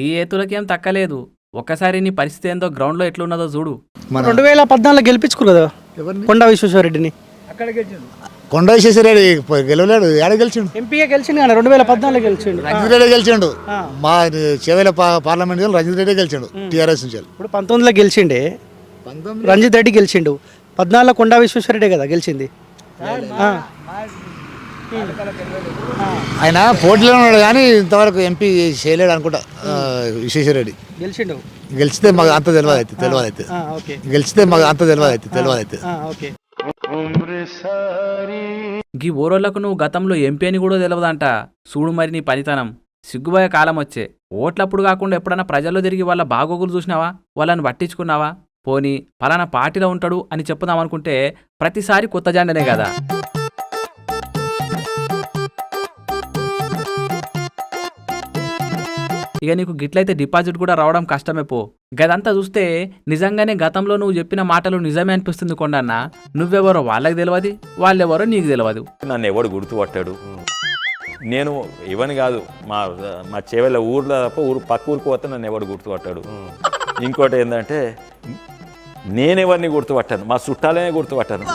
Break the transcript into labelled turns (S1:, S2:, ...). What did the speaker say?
S1: ఈ ఏతులకేం తక్కలేదు. ఒక్కసారి నీ పరిస్థితి ఏందో గ్రౌండ్లో ఎట్లున్నదో చూడు.
S2: 2014 గెలిపించుకోరు కదా కొండా విశ్వేశ్వరరెడ్డిని.
S3: కొండ విశ్వేశ్వరరెడ్డి గెలవలేడు. ఏడ గెలిచిండు?
S2: ఎంపీగా గెలిచిండు కానీ 2014 గెలిచిండు.
S3: రంజిత్ రెడ్డి గెలిచిండు. మా చేవేల పార్లమెంట్ రంజిత్ రెడ్డి గెలిచిండు టీఆర్ఎస్ నుంచి.
S2: ఇప్పుడు 19లో గెలిచిండే రంజిత్ రెడ్డి గెలిచిండు. 14లో కొండా విశ్వేశ్వరరెడ్డి కదా గెలిచింది.
S3: ఆయన పోటీలో ఉన్నాడు కానీ ఇంతవరకు ఎంపీ చేయలేడు అనుకుంటా. విశ్వేశ్వరరెడ్డి
S2: గెలిచిండు.
S3: గెలిచితే మాకు అంత తెలియదు అయితే గెలిచితే మాకు అంత తెలియదు అయితే.
S1: గీ ఓరోళ్లకు నువ్వు గతంలో ఎంపీ అని కూడా తెలియదంట. చూడు మరి నీ పనితనం. సిగ్గుబోయే కాలం వచ్చే. ఓట్లప్పుడు కాకుండా ఎప్పుడన్నా ప్రజల్లో తిరిగి వాళ్ళ బాగోగులు చూసినావా? వాళ్ళని పట్టించుకున్నావా? పోనీ పలానా పార్టీలో ఉంటాడు అని చెప్పుదామనుకుంటే ప్రతిసారి కొత్త జెండనే కదా. ఇక నీకు గిట్లయితే డిపాజిట్ కూడా రావడం కష్టమే పో. గదంతా చూస్తే నిజంగానే గతంలో నువ్వు చెప్పిన మాటలు నిజమే అనిపిస్తుంది కొండన్న. నువ్వెవరో వాళ్ళకి తెలియదు, వాళ్ళెవరో నీకు తెలియదు.
S4: నన్ను ఎవడు గుర్తుపట్టాడు? నేను ఇవని కాదు, మా మా చేవెళ్ళ ఊర్లో తప్ప పక్క ఊరికి పోతే నన్ను ఎవడు గుర్తుపట్టాడు. ఇంకోటి ఏంటంటే నేనెవరిని గుర్తుపట్టాను, మా చుట్టాలనే గుర్తుపట్టాను.